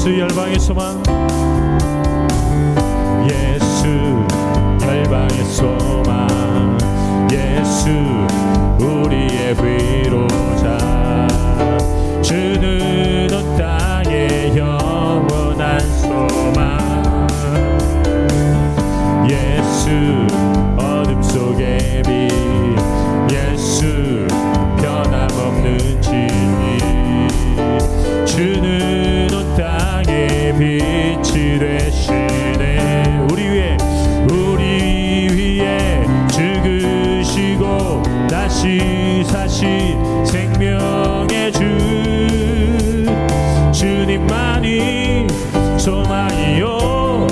예수 열방의 소망, 예수 열방의 소망, 예수 우리의 위로자, 주는 온 땅의 영원한 소망, 예수 어둠 속의 빛, 예수 변함없는 진리, 주는 온 땅의 빛이 되시네. 우리 위에 죽으시고 다시 사신 생명의 주, 주님만이 소망이요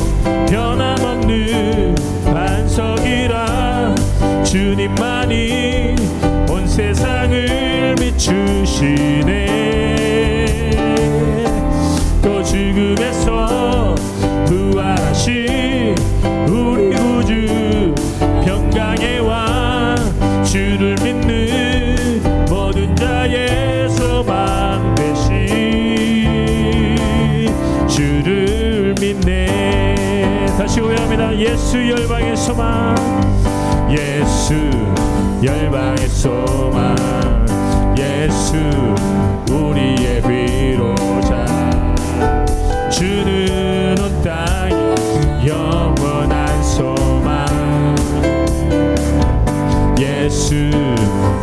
변함없는 반석이라, 주님만이 온 세상을 비추시네. 또 죽음에서 부활하신 우리 구주 평강의 왕, 주를 믿는 모든 자의 소망 되신 주를 믿네. 다시 고백합니다. 예수 열방의 소망, 예수 열방의 소망, 예수 우리의 위로자, 주는 온 땅의 영원한 소망, 예수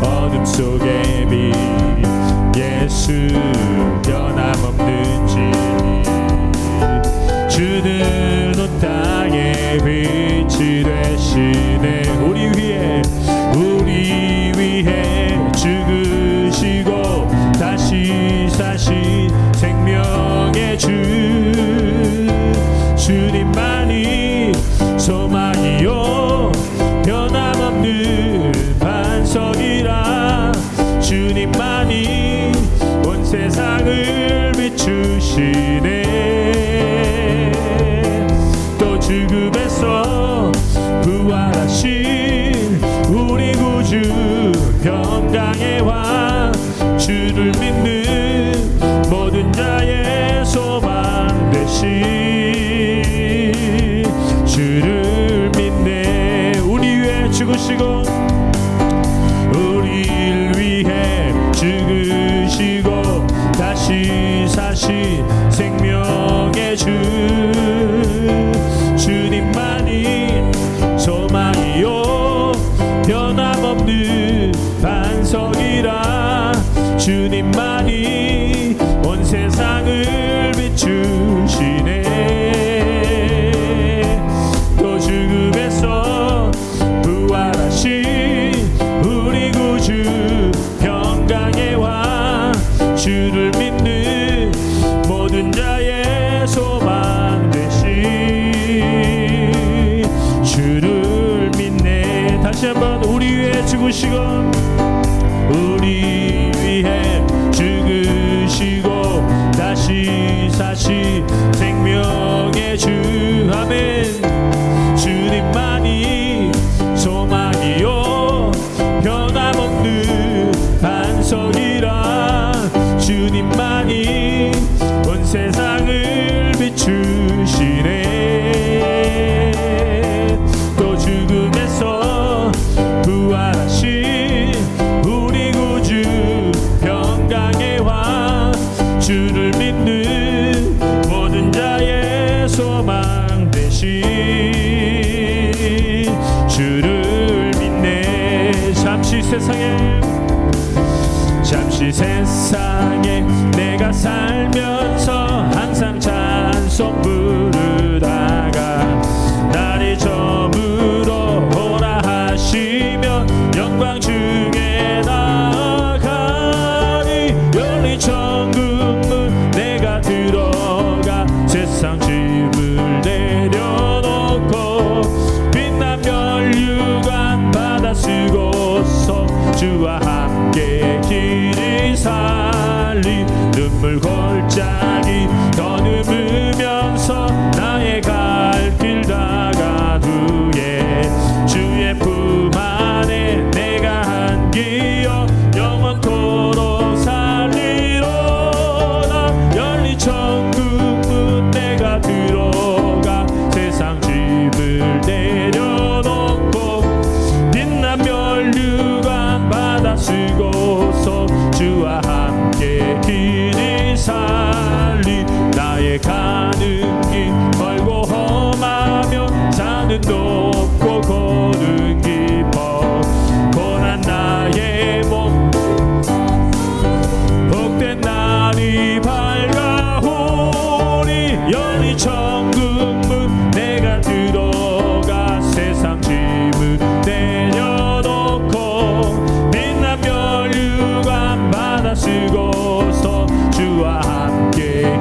어둠 속의 빛, 예수 변함없는 진리, 주는 온 땅의 빛이 되시네. 우리 위해 죽으시고 다시 사신 생명의 주, 주님만이 소망이요 변함없는 반석이라, 주님만이 온 세상을 비추시네. 또 죽음에서 부활하신 우리 구주 평강의 왕, 주를 믿는 모든 자의 소망 되신 주를 믿네. 우리 위해 죽으시고, 우리를 위해 죽으시고 다시 사신 생명의 주, 주님만이 소망이요 변함없는 반석이라, 주님만이 온 세상을 비추시네. 또 죽음에서 부활하신 우리 구주 평강의 왕, 주를 믿는 모든 자의 소망 되신 주를 믿네. 다시 한번 우리 위해 죽으시고, 우리 위해 죽으시고 다시 사신 생명의 주, 아멘. 주님만이 소망이요 변함없는 반석이라, 주님만이 온 세상을 비추시네. 또 죽음에서 부활하신 우리 구주 평강의 왕, 주를 믿는 모든 자의 소망 되신 주를 믿네. 잠시 세상에 내가 살면서 항상 찬송 부르다가 날이 저물어 오라 하시면 영광 중에 나아가니, 열린 천국문 내가 들어가 세상 짐을 내려놓고 빛난 면류관 받아 쓰고서 주와 함께 길이 살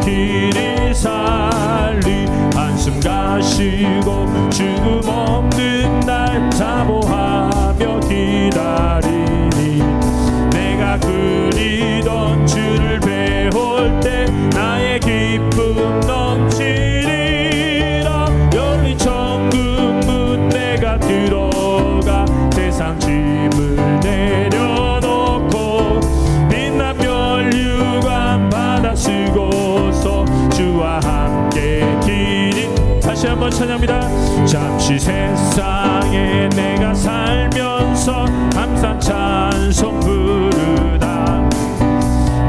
길이 살리 한숨 가시고 죽음 없는 날 사모하며 기다리니 내가 그리던 주를 배울 때 나의 기쁨 넘치리라. 열린 천국문 내가 들어가 세상 짐을 내려놓고 빛난 면류관 받아 쓰고서 주와 함께 길이 다시 한번 찬양합니다. 잠시 세상에 내가 살면서 항상 찬송 부르다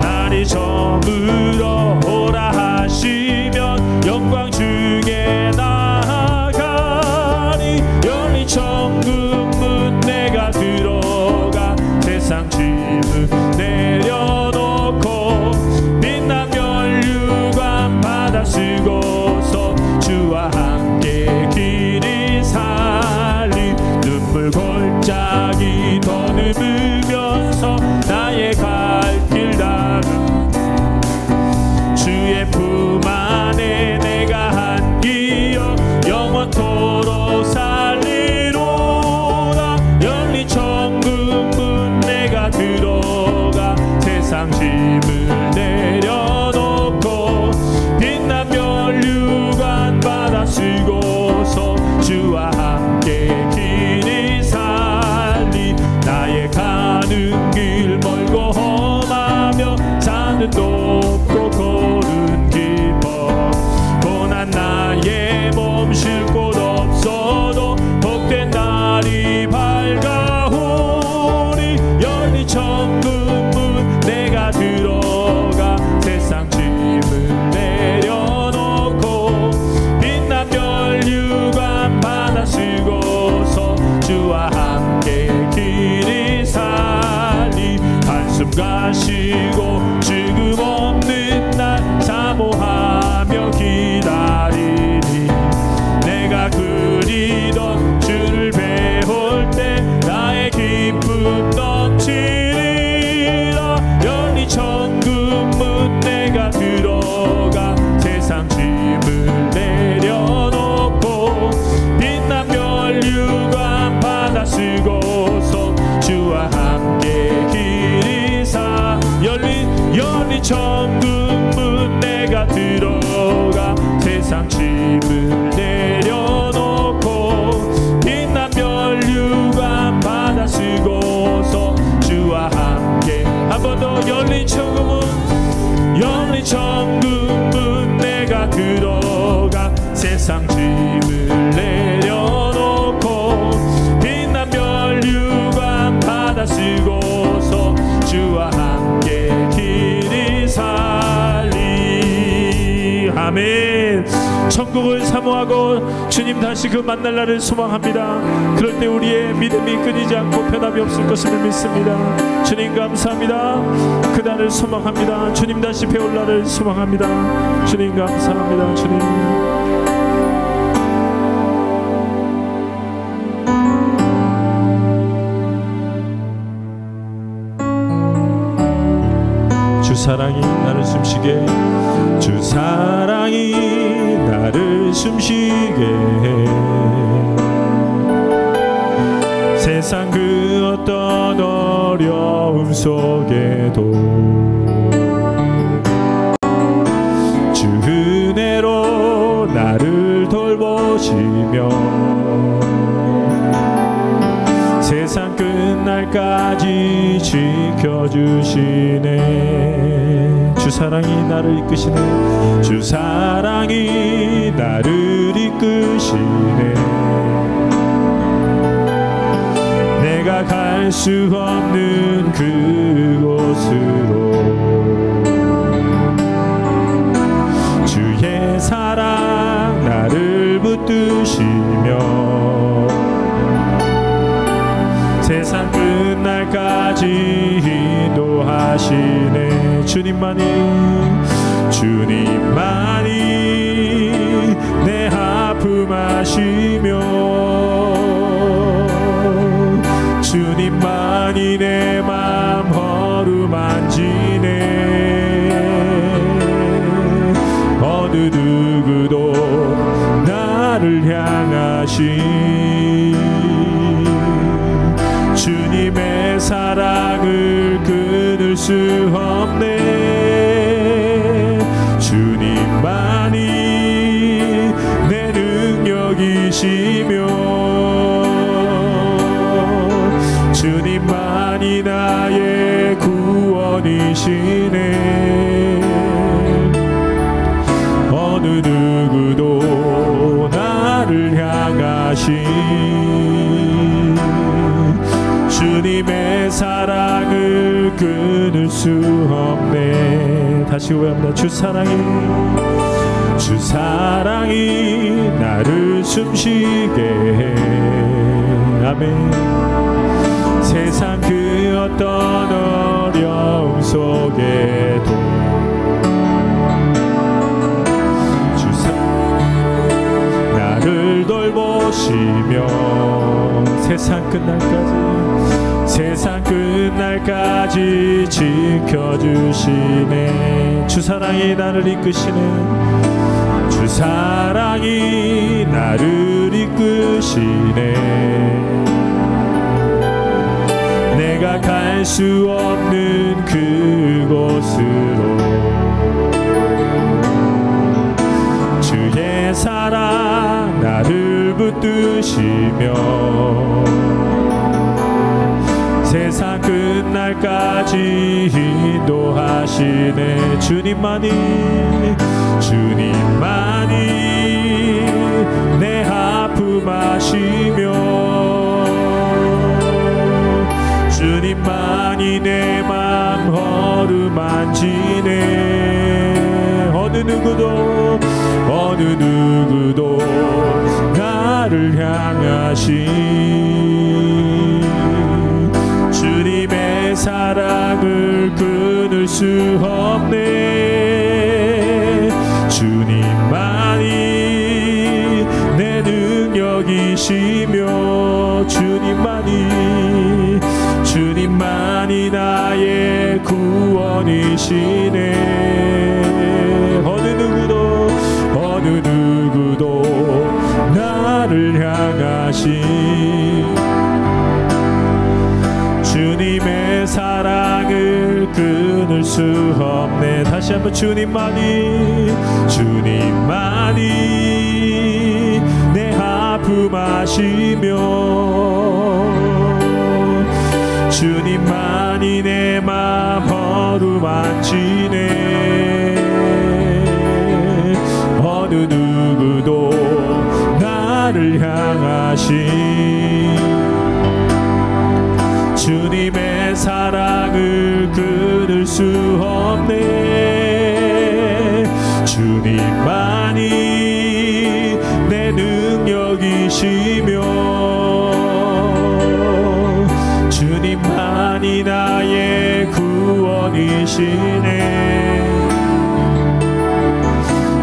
날이 저물어 오라 하시면 영광 중에 나아가니 열린 천국문 내가 들어가 세상 짐을 내려놓고 빛난 면류관 받아 쓰고서 주와 함께 길이 살리 눈물 골짜기 더듬으면서 나의 갈 길 다음 주의 품 안에 내가 한 기억 영원토록 살리로다. 열린 천국문 내가 들어가 세상 짐을 내려놓고 빛난 면류관 받아 쓰고서 주와 함께 길이 살리 나의 가는 길 멀고 험하며 산은 높고 골은 깊어 고난 나의 몸 쉴 곳 없어도 복된 날이 밝아오니 열린 천국문 내가 들어가 세상 짐을 내려놓고 빛난 면류관 받아 쓰고서 주와 함께 길이 살리 한숨 가시고 죽음 없는 날 사모하며 기다리니 내가 그리던 주를 배울 때 나의 기쁨 넘치리라. 열린 천국문 내가 들어가 세상 짐을 내려놓고 빛난 면류관 받아 쓰고서 주와 함께 길이 사 열린 천국문 내가 들어가 세상 짐을 내려놓고 빛난 면류관 받아 쓰고서 주와 함께 한 번 더 열린 천국문 내가 들어가 세상 짐을 내려놓고 빛난 면류관 받아 쓰고서 주와 함께 길이 살리. 아멘. 천국을 사모하고 주님 다시 그 만날 날을 소망합니다. 그럴 때 우리의 믿음이 끊이지 않고 변함이 없을 것을 믿습니다. 주님 감사합니다. 그 날을 소망합니다. 주님 다시 배울 날을 소망합니다. 주님 감사합니다. 주님 주 사랑이 나를 숨쉬게 주 사랑이 나를 숨쉬게 해 세상 그 어떤 어려움 속에도 주 은혜로 나를 돌보시며 세상 끝날까지 지켜주시네. 주 사랑이 나를 이끄시네. 주 사랑이 나를 이끄시네. 내가 갈 수 없는 그곳으로 주의 사랑 나를 붙드시며 세상 끝날까지 인도하시네. 주님만이 내 아픔 아시며 주님만이 내 맘 어루만지네. 어느 누구도 나를 향하신 주님의 사랑을 끊을 수 없네. 주님만이 내 능력이시며 주님만이 나의 구원이시네. 어느 누구도 나를 향하신 주님의 사랑을 끊을 수 없네. 다시 고백합니다. 주 사랑이 나를 숨쉬게 해. 아멘. 세상 그 어떤 어려움 속에도 주 나를 돌보시며 세상 끝날까지 지켜주시네. 주 사랑이 나를 이끄시네. 주 사랑이 나를 이끄시네. 내가 갈 수 없는 그곳으로 주의 사랑 나를 붙드시며 세상 끝날까지 인도하시네. 주님만이 내 아픔 아시며 주님만이 내 맘 어루만지네. 어느 누구도 나를 향하신 주님의 사랑을 끊을 수 없네. 주님만이 내 능력이시며 주님만이 나의 구원이시네. 어느 누구도 나를 향하신 주님의 사랑을 끊을 수 없네. 다시 한번 주님만이 내 아픔 아시며 주님만이 내 맘 어루만지네. 어느 누구도 나를 향하신 주님의 사랑을 끊을 수 없네. 주님만이 내 능력이시며 주님만이 나의 구원이시네.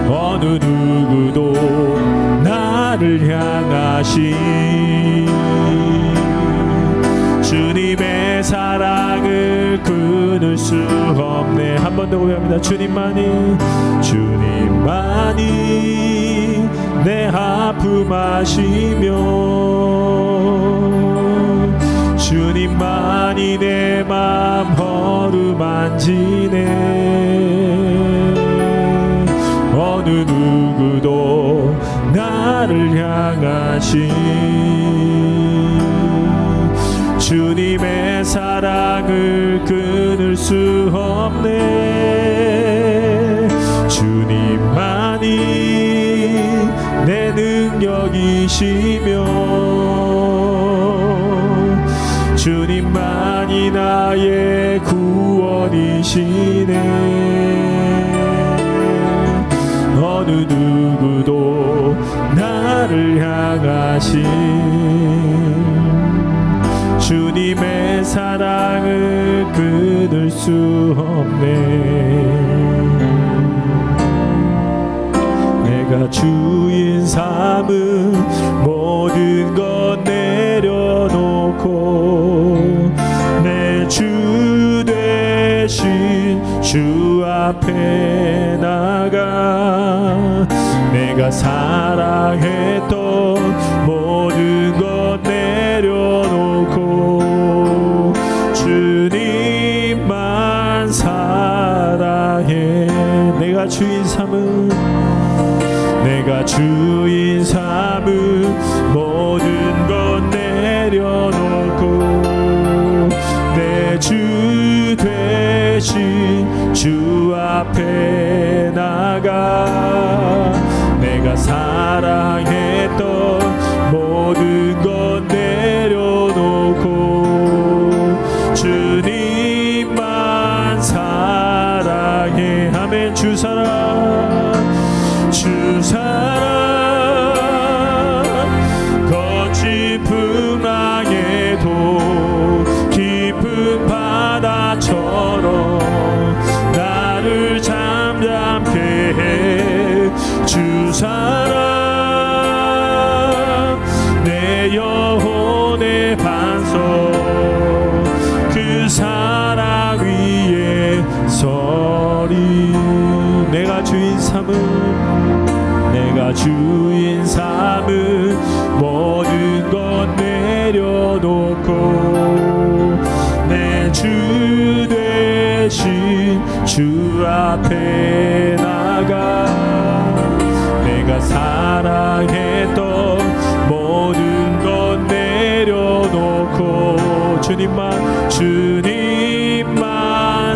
어느 누구도 나를 향하신 주님의 사랑을 끊을 수 없네. 한 번 더 고백합니다. 주님만이 내 아픔 아시며 주님만이 내 맘 어루만지네. 어느 누구도 나를 향하신 주님의 사랑을 끊을 수 없네. 주님만이 내 능력이시며 주님만이 나의 구원이시네. 어느 누구도 나를 향하신 주님의 사랑을 끊을 수 없네. 내가 주인 삼은 모든 것 내려놓고 내 주 되신 주 앞에 나가 내가 사랑했던 모든 것 내려놓고 주님만 사랑해. 내가 주인 삼은 모든 것 내려놓고 내 주 되신 주 앞에 나가 내가 사랑했던 모든 것 내려놓고 주님만 사랑해. 아멘. 주 사랑 거친 풍랑에도 깊은 바다처럼 나를 잠잠케 해. 주 사랑 내 영혼의 반석 그 사랑 위에 서리. 내가 주인 삼은 모든 것 내려놓고 내 주 되신 주 앞에 나가 내가 사랑했던 모든 것 내려놓고 주님만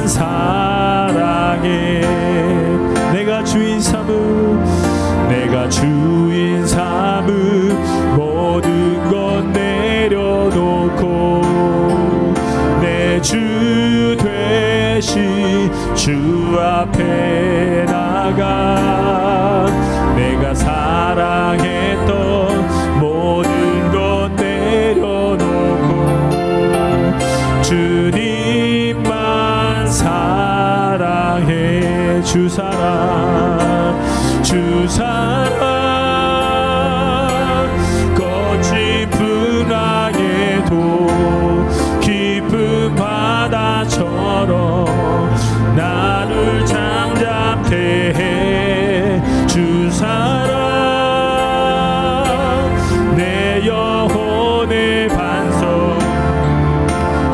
사랑해. 내가 주인 삼은 모든 것 내려놓고 내 주 되신 주 앞에 나가 내가 사랑했던 모든 것 내려놓고 주님만 사랑해. 주 사랑 거친 풍랑에도 깊은 바다처럼 나를 잠잠케 해. 주 사랑 내 영혼의 반석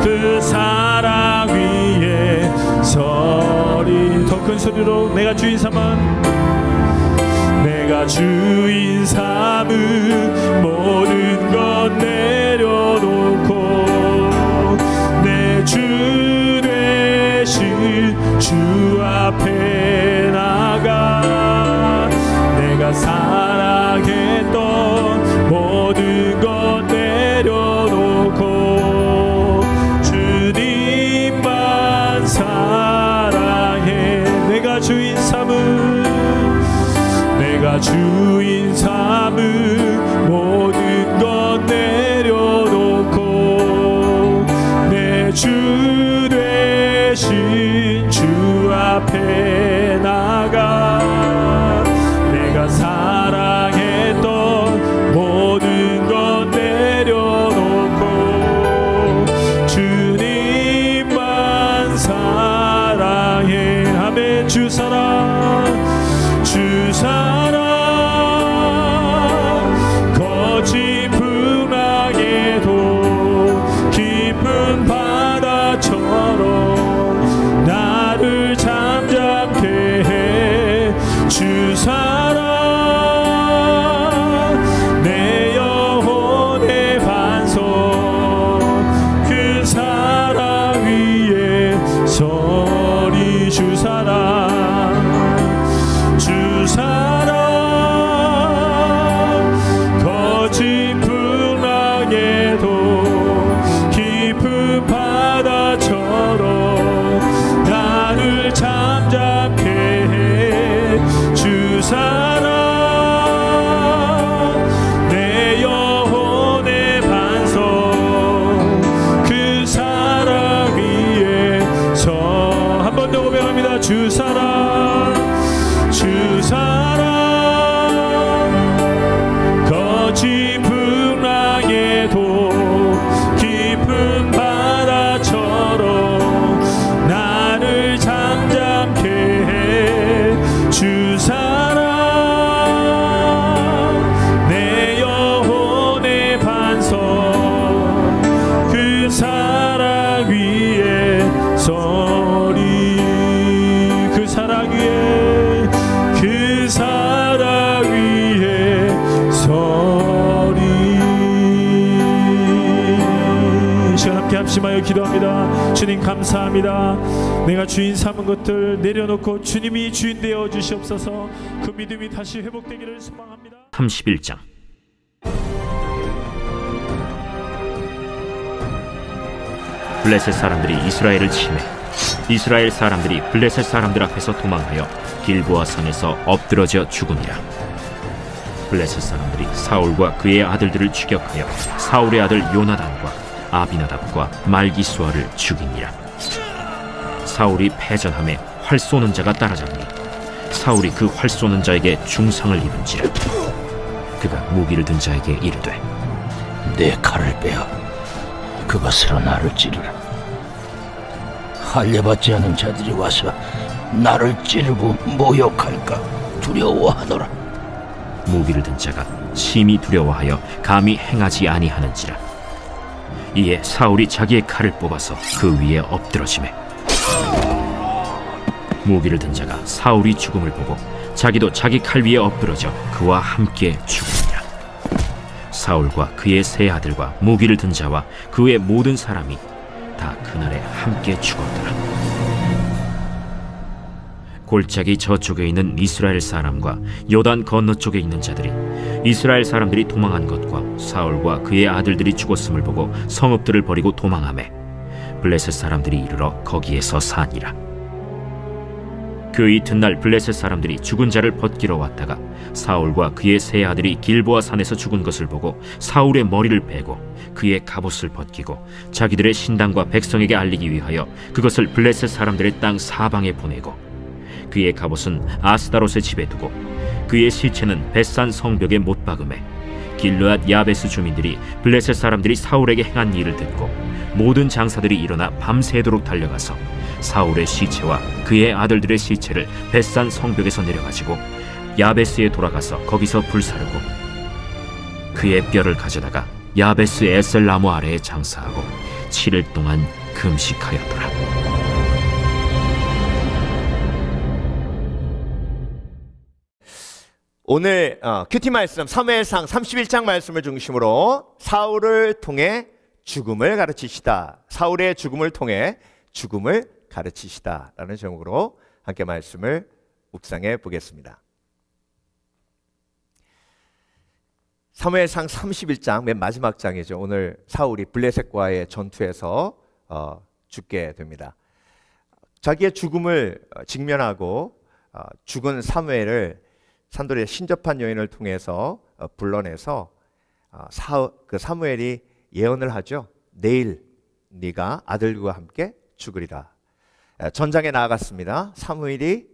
그 사랑 위에 서리. 더 큰 소리로 내가 주인 삼은 모든 것 내려놓고 내 주 되신 주 앞에 나가 내가 사랑했던 모든 것 내려놓고 주님만 사랑해. 내가 주인 삼은 모든 것 내려놓고 내 주 되신 주 앞에 나가 내가 사랑했던 모든 것 내려놓고 주님만 사랑해. 아멘. 주 사랑 거친 풍랑에도 깊은 바다처럼 나를 잠잠케 해. 주 사랑 내 영혼의 반석 그 사랑 위에 서리. 주 사랑 거친 풍랑에도 깊은 바다처럼 나를 잠잠케 해. 주 사랑 내 영혼의 반석 그 사랑 위에 서. 한 번 더 고백합니다. 주 사랑 거친 풍랑에도 깊은 바다처럼 나를 잠잠케 해. 주 사랑 심하여 기도합니다. 주님 감사합니다. 내가 주인 삼은 것들 내려놓고 주님이 주인 되어 주시옵소서. 그 믿음이 다시 회복되기를 소망합니다. 31장. 블레셋 사람들이 이스라엘을 침해 이스라엘 사람들이 블레셋 사람들 앞에서 도망하여 길보아 산에서 엎드러져 죽으니라. 블레셋 사람들이 사울과 그의 아들들을 추격하여 사울의 아들 요나단과 아비나답과 말기수아를 죽이니라. 사울이 패전함에 활 쏘는 자가 따라잡니 사울이 그 활 쏘는 자에게 중상을 입은지라. 그가 무기를 든 자에게 이르되 내 칼을 빼어 그것으로 나를 찌르라. 할례받지 않은 자들이 와서 나를 찌르고 모욕할까 두려워하노라. 무기를 든 자가 심히 두려워하여 감히 행하지 아니하는지라. 이에 사울이 자기의 칼을 뽑아서 그 위에 엎드러지매 무기를 든 자가 사울이 죽음을 보고 자기도 자기 칼 위에 엎드러져 그와 함께 죽으니라. 사울과 그의 세 아들과 무기를 든 자와 그의 모든 사람이 다 그날에 함께 죽었더라. 골짜기 저쪽에 있는 이스라엘 사람과 요단 건너쪽에 있는 자들이 이스라엘 사람들이 도망한 것과 사울과 그의 아들들이 죽었음을 보고 성읍들을 버리고 도망하매 블레셋 사람들이 이르러 거기에서 사니라. 그 이튿날 블레셋 사람들이 죽은 자를 벗기러 왔다가 사울과 그의 세 아들이 길보아 산에서 죽은 것을 보고 사울의 머리를 베고 그의 갑옷을 벗기고 자기들의 신당과 백성에게 알리기 위하여 그것을 블레셋 사람들의 땅 사방에 보내고 그의 갑옷은 아스다롯의 집에 두고 그의 시체는 벳산 성벽에 못 박음에 길르앗 야베스 주민들이 블레셋 사람들이 사울에게 행한 일을 듣고 모든 장사들이 일어나 밤새도록 달려가서 사울의 시체와 그의 아들들의 시체를 벳산 성벽에서 내려가지고 야베스에 돌아가서 거기서 불사르고 그의 뼈를 가져다가 야베스 에셀 나무 아래에 장사하고 7일 동안 금식하였더라. 오늘 큐티 말씀 사무엘상 31장 말씀을 중심으로 사울을 통해 죽음을 가르치시다. 사울의 죽음을 통해 죽음을 가르치시다 라는 제목으로 함께 말씀을 묵상해 보겠습니다. 사무엘상 31장 맨 마지막 장이죠. 오늘 사울이 블레셋과의 전투에서 죽게 됩니다. 자기의 죽음을 직면하고 죽은 사무엘을 산돌의 신접한 여인을 통해서 불러내서 그 사무엘이 예언을 하죠. 내일 네가 아들과 함께 죽으리라. 전장에 나아갔습니다. 사무엘이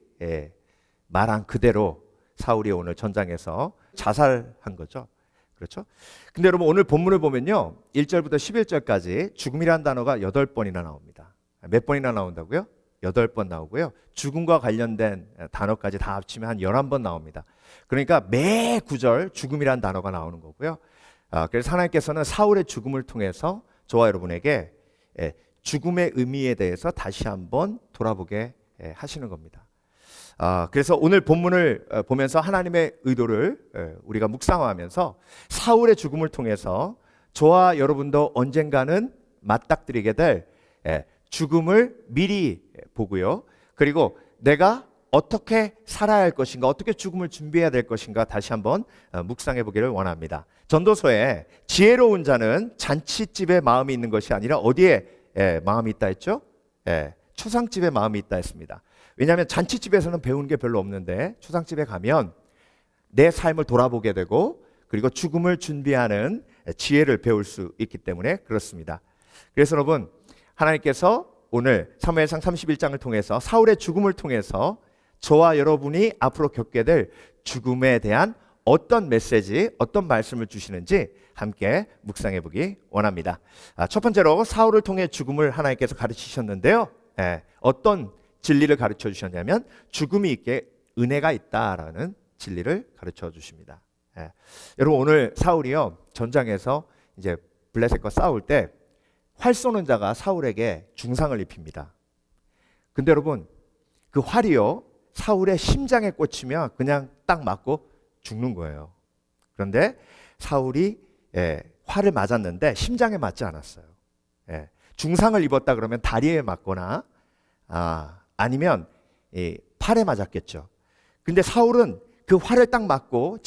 말한 그대로 사울이 오늘 전장에서 자살한 거죠. 그렇죠? 근데 여러분 오늘 본문을 보면요. 1절부터 11절까지 죽음이라는 단어가 8번이나 나옵니다. 몇 번이나 나온다고요? 8번 나오고요. 죽음과 관련된 단어까지 다 합치면 한 11번 나옵니다. 그러니까 매 구절 죽음이라는 단어가 나오는 거고요. 그래서 하나님께서는 사울의 죽음을 통해서 저와 여러분에게 죽음의 의미에 대해서 다시 한번 돌아보게 하시는 겁니다. 그래서 오늘 본문을 보면서 하나님의 의도를 우리가 묵상하면서 사울의 죽음을 통해서 저와 여러분도 언젠가는 맞닥뜨리게 될 죽음을 미리 보고요. 그리고 내가 어떻게 살아야 할 것인가, 어떻게 죽음을 준비해야 될 것인가 다시 한번 묵상해 보기를 원합니다. 전도서에 지혜로운 자는 잔치집에 마음이 있는 것이 아니라 어디에 마음이 있다 했죠? 초상집에 마음이 있다 했습니다. 왜냐하면 잔치집에서는 배우는 게 별로 없는데 초상집에 가면 내 삶을 돌아보게 되고 그리고 죽음을 준비하는 지혜를 배울 수 있기 때문에 그렇습니다. 그래서 여러분 하나님께서 오늘 사무엘상 31장을 통해서 사울의 죽음을 통해서 저와 여러분이 앞으로 겪게 될 죽음에 대한 어떤 메시지, 어떤 말씀을 주시는지 함께 묵상해 보기 원합니다. 첫 번째로 사울을 통해 죽음을 하나님께서 가르치셨는데요. 어떤 진리를 가르쳐 주셨냐면 죽음이 있게 은혜가 있다라는 진리를 가르쳐 주십니다. 여러분 오늘 사울이요 전장에서 이제 블레셋과 싸울 때 활 쏘는 자가 사울에게 중상을 입힙니다. 근데 여러분 그 활이요 사울의 심장에 꽂히면 그냥 딱 맞고 죽는 거예요. 그런데 사울이 활을 맞았는데 심장에 맞지 않았어요. 중상을 입었다 그러면 다리에 맞거나 아니면 팔에 맞았겠죠. 근데 사울은 그 활을 딱 맞고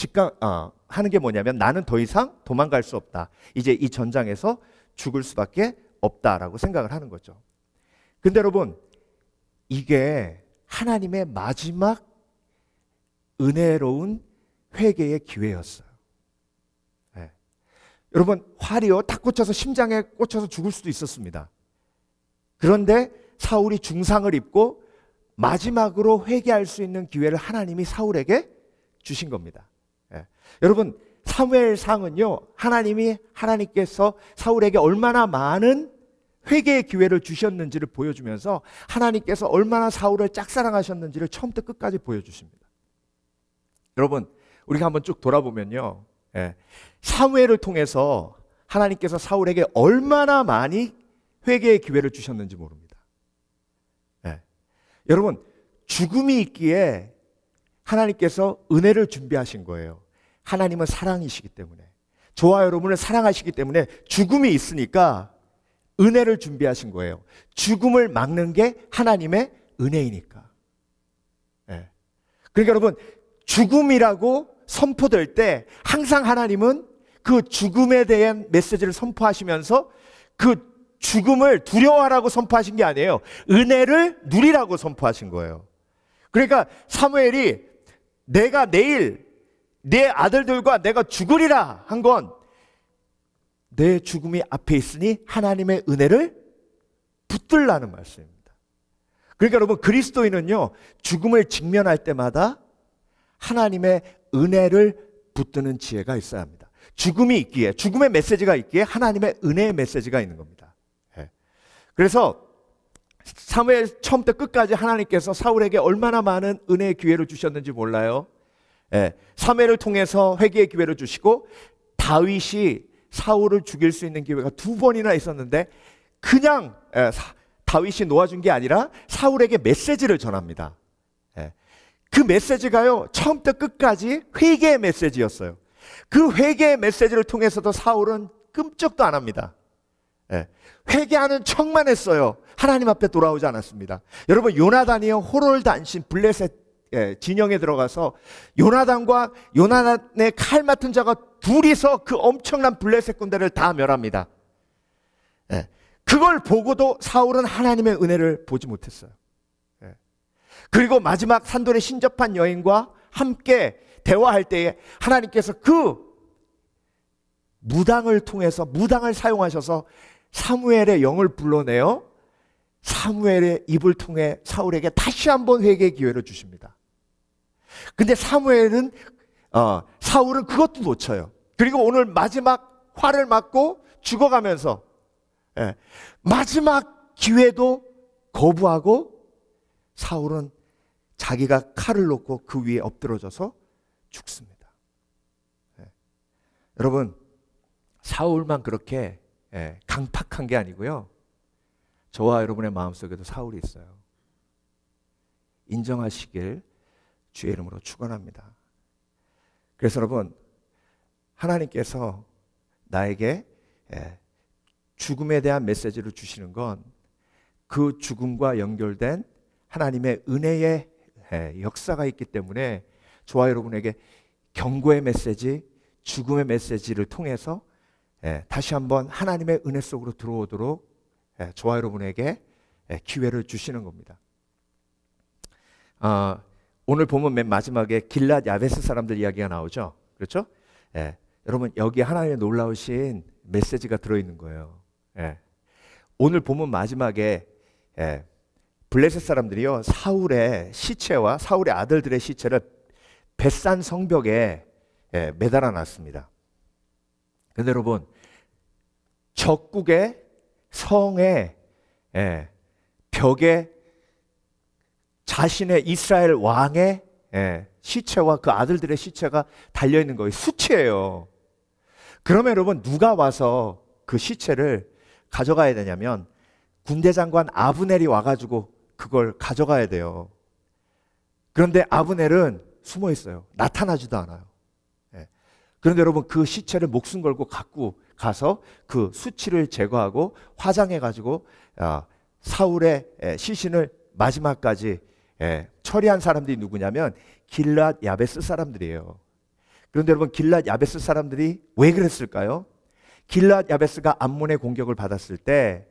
하는 게 뭐냐면 나는 더 이상 도망갈 수 없다. 이제 이 전장에서 죽을 수밖에 없다라고 생각을 하는 거죠. 근데 여러분, 이게 하나님의 마지막 은혜로운 회개의 기회였어요. 네. 여러분, 활이요 딱 꽂혀서 심장에 꽂혀서 죽을 수도 있었습니다. 그런데 사울이 중상을 입고 마지막으로 회개할 수 있는 기회를 하나님이 사울에게 주신 겁니다. 네. 여러분, 사무엘상은요 하나님께서 사울에게 얼마나 많은 회개의 기회를 주셨는지를 보여주면서 하나님께서 얼마나 사울을 짝사랑하셨는지를 처음부터 끝까지 보여주십니다. 여러분, 우리가 한번 쭉 돌아보면요, 사무엘을 통해서 하나님께서 사울에게 얼마나 많이 회개의 기회를 주셨는지 모릅니다. 여러분, 죽음이 있기에 하나님께서 은혜를 준비하신 거예요. 하나님은 사랑이시기 때문에, 저와 여러분을 사랑하시기 때문에 죽음이 있으니까 은혜를 준비하신 거예요. 죽음을 막는 게 하나님의 은혜이니까. 그러니까 여러분, 죽음이라고 선포될 때 항상 하나님은 그 죽음에 대한 메시지를 선포하시면서 그 죽음을 두려워하라고 선포하신 게 아니에요. 은혜를 누리라고 선포하신 거예요. 그러니까 사무엘이 내가 내일 내 아들들과 내가 죽으리라 한 건 내 죽음이 앞에 있으니 하나님의 은혜를 붙들라는 말씀입니다. 그러니까 여러분, 그리스도인은요 죽음을 직면할 때마다 하나님의 은혜를 붙드는 지혜가 있어야 합니다. 죽음이 있기에, 죽음의 메시지가 있기에 하나님의 은혜의 메시지가 있는 겁니다. 그래서 사무엘 처음부터 끝까지 하나님께서 사울에게 얼마나 많은 은혜의 기회를 주셨는지 몰라요. 사무엘을 통해서 회개의 기회를 주시고, 다윗이 사울을 죽일 수 있는 기회가 2번이나 있었는데 그냥 다윗이 놓아준 게 아니라 사울에게 메시지를 전합니다. 그 메시지가요 처음부터 끝까지 회개의 메시지였어요. 그 회개의 메시지를 통해서도 사울은 끔찍도 안 합니다. 회개하는 척만 했어요. 하나님 앞에 돌아오지 않았습니다. 여러분, 요나단이요 호롤 단신 블레셋 진영에 들어가서 요나단과 요나단의 칼 맡은 자가 둘이서 그 엄청난 블레셋 군대를 다 멸합니다. 그걸 보고도 사울은 하나님의 은혜를 보지 못했어요. 그리고 마지막 산돌에 신접한 여인과 함께 대화할 때에 하나님께서 그 무당을 통해서, 무당을 사용하셔서 사무엘의 영을 불러내어 사무엘의 입을 통해 사울에게 다시 한번 회개의 기회를 주십니다. 근데 사울은 그것도 놓쳐요. 그리고 오늘 마지막 화를 맞고 죽어가면서 마지막 기회도 거부하고 사울은 자기가 칼을 놓고 그 위에 엎드러져서 죽습니다. 여러분, 사울만 그렇게 강팍한 게 아니고요, 저와 여러분의 마음속에도 사울이 있어요. 인정하시길 주의 이름으로 축원합니다. 그래서 여러분, 하나님께서 나에게 죽음에 대한 메시지를 주시는 건 그 죽음과 연결된 하나님의 은혜의 역사가 있기 때문에 저와 여러분에게 경고의 메시지, 죽음의 메시지를 통해서 다시 한번 하나님의 은혜 속으로 들어오도록 저와 여러분에게 기회를 주시는 겁니다. 오늘 보면 맨 마지막에 길랏 야베스 사람들 이야기가 나오죠. 그렇죠? 여러분, 여기 하나님의 놀라우신 메시지가 들어있는 거예요. 오늘 보면 마지막에 블레셋 사람들이요 사울의 시체와 사울의 아들들의 시체를 벳산 성벽에 매달아 놨습니다. 그런데 여러분, 적국의 성의 벽에 자신의 이스라엘 왕의 시체와 그 아들들의 시체가 달려있는 거예요. 수치예요. 그러면 여러분, 누가 와서 그 시체를 가져가야 되냐면 군대 장관 아브넬이 와가지고 그걸 가져가야 돼요. 그런데 아브넬은 숨어 있어요. 나타나지도 않아요. 그런데 여러분, 그 시체를 목숨 걸고 갖고 가서 그 수치를 제거하고 화장해가지고 사울의 시신을 마지막까지 처리한 사람들이 누구냐면 길앗 야베스 사람들이에요. 그런데 여러분, 길앗 야베스 사람들이 왜 그랬을까요? 길앗 야베스가 암몬의 공격을 받았을 때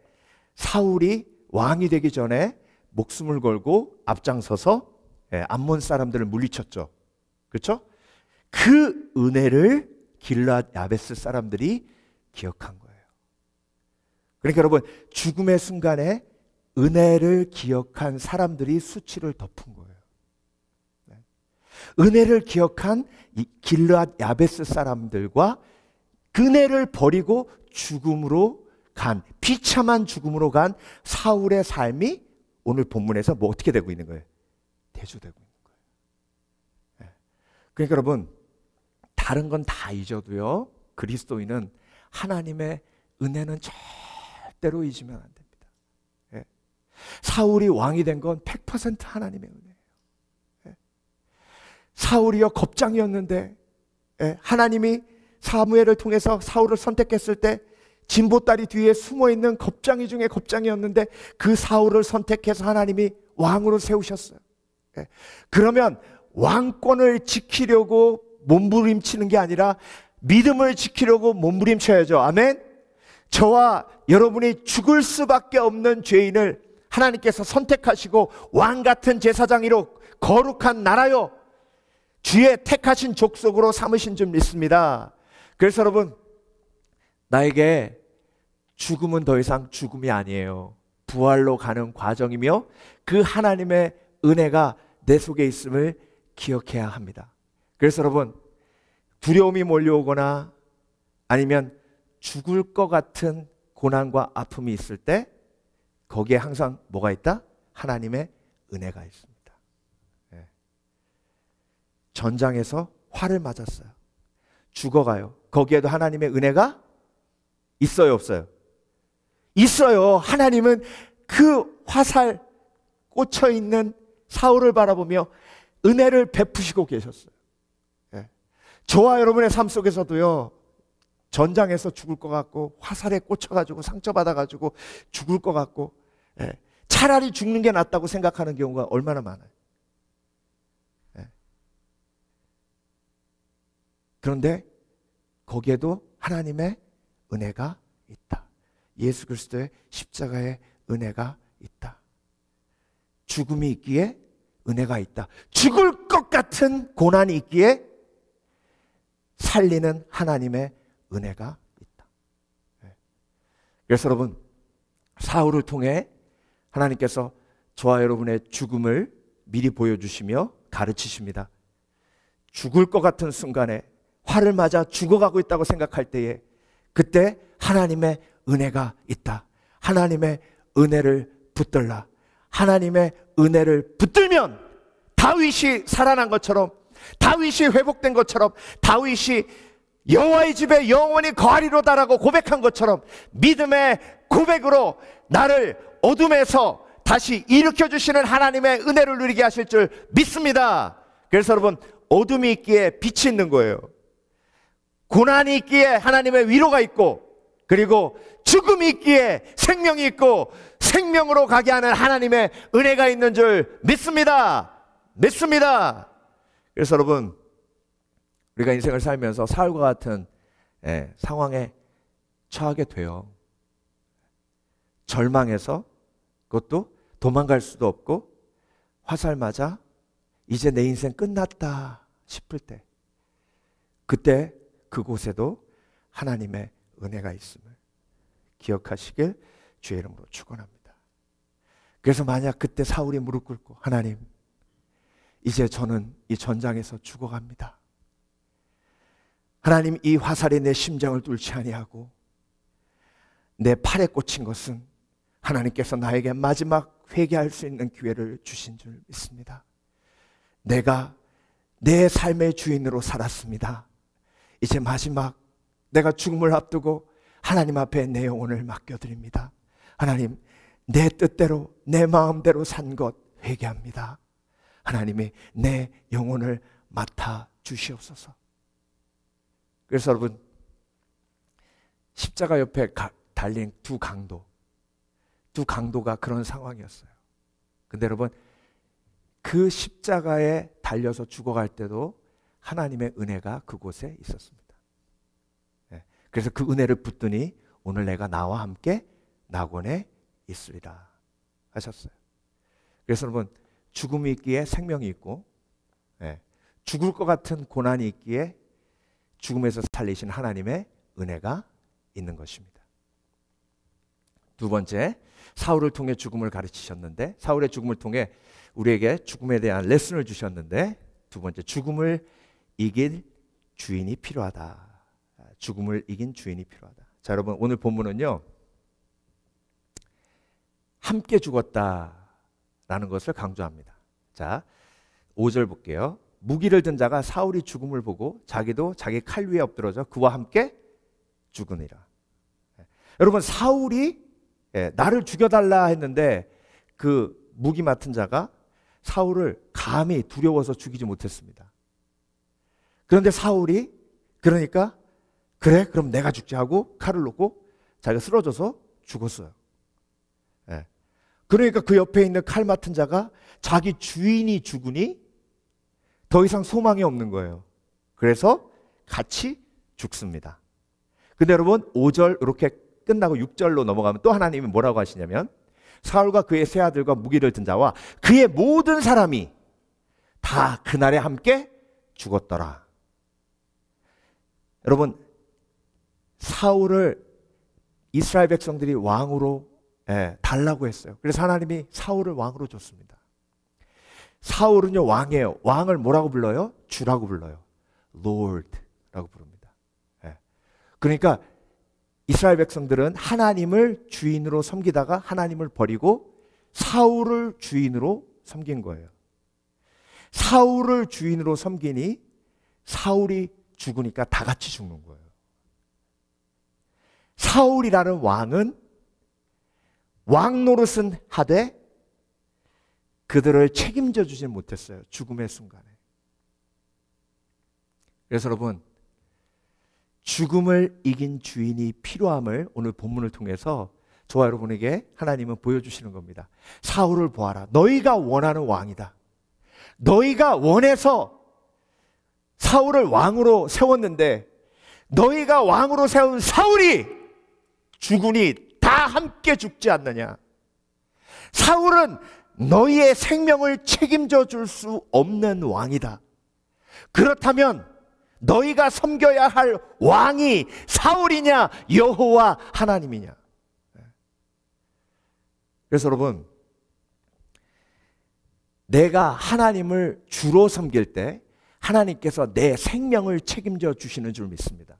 사울이 왕이 되기 전에 목숨을 걸고 앞장서서 암몬 사람들을 물리쳤죠. 그렇죠? 그 은혜를 길앗 야베스 사람들이 기억한 거예요. 그러니까 여러분, 죽음의 순간에 은혜를 기억한 사람들이 수치를 덮은 거예요. 은혜를 기억한 이 길앗 야베스 사람들과 은혜를 버리고 죽음으로 간, 비참한 죽음으로 간 사울의 삶이 오늘 본문에서 뭐 어떻게 되고 있는 거예요? 대조되고 있는 거예요. 그러니까 여러분, 다른 건 다 잊어도요, 그리스도인은 하나님의 은혜는 절대로 잊으면 안 됩니다. 사울이 왕이 된 건 100% 하나님의 은혜예요. 사울이요, 겁장이었는데 하나님이 사무엘을 통해서 사울을 선택했을 때 진보다리 뒤에 숨어있는 겁장이 중에 겁장이었는데 그 사울을 선택해서 하나님이 왕으로 세우셨어요. 그러면 왕권을 지키려고 몸부림치는 게 아니라 믿음을 지키려고 몸부림쳐야죠. 아멘. 저와 여러분이 죽을 수밖에 없는 죄인을 하나님께서 선택하시고 왕 같은 제사장이로 거룩한 나라요, 주의 택하신 족속으로 삼으신 줄 믿습니다. 그래서 여러분, 나에게 죽음은 더 이상 죽음이 아니에요. 부활로 가는 과정이며 그 하나님의 은혜가 내 속에 있음을 기억해야 합니다. 그래서 여러분, 두려움이 몰려오거나 아니면 죽을 것 같은 고난과 아픔이 있을 때 거기에 항상 뭐가 있다? 하나님의 은혜가 있습니다. 전장에서 활을 맞았어요. 죽어가요. 거기에도 하나님의 은혜가 있어요, 없어요? 있어요. 하나님은 그 화살 꽂혀있는 사울을 바라보며 은혜를 베푸시고 계셨어요. 저와 여러분의 삶 속에서도요, 전장에서 죽을 것 같고 화살에 꽂혀가지고 상처받아가지고 죽을 것 같고 차라리 죽는 게 낫다고 생각하는 경우가 얼마나 많아요. 그런데 거기에도 하나님의 은혜가 있다. 예수 그리스도의 십자가의 은혜가 있다. 죽음이 있기에 은혜가 있다. 죽을 것 같은 고난이 있기에 살리는 하나님의 은혜가 있다. 그래서 여러분, 사울을 통해 하나님께서 저와 여러분의 죽음을 미리 보여주시며 가르치십니다. 죽을 것 같은 순간에 활을 맞아 죽어가고 있다고 생각할 때에 그때 하나님의 은혜가 있다. 하나님의 은혜를 붙들라. 하나님의 은혜를 붙들면 다윗이 살아난 것처럼, 다윗이 회복된 것처럼, 다윗이 여호와의 집에 영원히 거하리로다라고 고백한 것처럼 믿음의 고백으로 나를 어둠에서 다시 일으켜주시는 하나님의 은혜를 누리게 하실 줄 믿습니다. 그래서 여러분, 어둠이 있기에 빛이 있는 거예요. 고난이 있기에 하나님의 위로가 있고, 그리고 죽음이 있기에 생명이 있고, 생명으로 가게 하는 하나님의 은혜가 있는 줄 믿습니다. 믿습니다. 그래서 여러분, 우리가 인생을 살면서 사울과 같은 상황에 처하게 돼요. 절망해서, 그것도 도망갈 수도 없고 화살 맞아 이제 내 인생 끝났다 싶을 때, 그때 그곳에도 하나님의 은혜가 있음을 기억하시길 주의 이름으로 축원합니다. 그래서 만약 그때 사울이 무릎 꿇고, 하나님, 이제 저는 이 전장에서 죽어갑니다. 하나님, 이 화살이 내 심장을 뚫지 아니하고 내 팔에 꽂힌 것은 하나님께서 나에게 마지막 회개할 수 있는 기회를 주신 줄 믿습니다. 내가 내 삶의 주인으로 살았습니다. 이제 마지막 내가 죽음을 앞두고 하나님 앞에 내 영혼을 맡겨드립니다. 하나님, 내 뜻대로 내 마음대로 산 것 회개합니다. 하나님이 내 영혼을 맡아 주시옵소서. 그래서 여러분, 십자가 옆에 달린 두 강도가 그런 상황이었어요. 근데 여러분, 그 십자가에 달려서 죽어갈 때도 하나님의 은혜가 그곳에 있었습니다. 그래서 그 은혜를 붙드니 오늘 내가 나와 함께 낙원에 있으리라 하셨어요. 그래서 여러분, 죽음이 있기에 생명이 있고, 죽을 것 같은 고난이 있기에 죽음에서 살리신 하나님의 은혜가 있는 것입니다. 두 번째, 사울을 통해 죽음을 가르치셨는데, 사울의 죽음을 통해 우리에게 죽음에 대한 레슨을 주셨는데, 두 번째, 죽음을 이길 주인이 필요하다. 죽음을 이긴 주인이 필요하다. 자, 여러분, 오늘 본문은요, 함께 죽었다라는 것을 강조합니다. 자, 5절 볼게요. 무기를 든 자가 사울이 죽음을 보고 자기도 자기 칼 위에 엎드러져 그와 함께 죽으니라. 여러분, 사울이 나를 죽여달라 했는데 그 무기 맡은 자가 사울을 감히 두려워서 죽이지 못했습니다. 그런데 사울이 그러니까 그래, 그럼 내가 죽지 하고 칼을 놓고 자기가 쓰러져서 죽었어요. 그러니까 그 옆에 있는 칼 맡은 자가 자기 주인이 죽으니 더 이상 소망이 없는 거예요. 그래서 같이 죽습니다. 근데 여러분, 5절 이렇게 끝나고 6절로 넘어가면 또 하나님이 뭐라고 하시냐면, 사울과 그의 세 아들과 무기를 든 자와 그의 모든 사람이 다 그날에 함께 죽었더라. 여러분, 사울을 이스라엘 백성들이 왕으로 달라고 했어요. 그래서 하나님이 사울을 왕으로 줬습니다. 사울은요, 왕이에요. 왕을 뭐라고 불러요? 주라고 불러요. Lord라고 부릅니다. 그러니까 이스라엘 백성들은 하나님을 주인으로 섬기다가 하나님을 버리고 사울을 주인으로 섬긴 거예요. 사울을 주인으로 섬기니 사울이 죽으니까 다 같이 죽는 거예요. 사울이라는 왕은 왕 노릇은 하되 그들을 책임져 주지 못했어요. 죽음의 순간에. 그래서 여러분, 죽음을 이긴 주인이 필요함을 오늘 본문을 통해서 저와 여러분에게 하나님은 보여주시는 겁니다. 사울을 보아라. 너희가 원하는 왕이다. 너희가 원해서 사울을 왕으로 세웠는데 너희가 왕으로 세운 사울이 죽으니 다 함께 죽지 않느냐. 사울은 너희의 생명을 책임져 줄 수 없는 왕이다. 그렇다면 너희가 섬겨야 할 왕이 사울이냐 여호와 하나님이냐. 그래서 여러분, 내가 하나님을 주로 섬길 때 하나님께서 내 생명을 책임져 주시는 줄 믿습니다.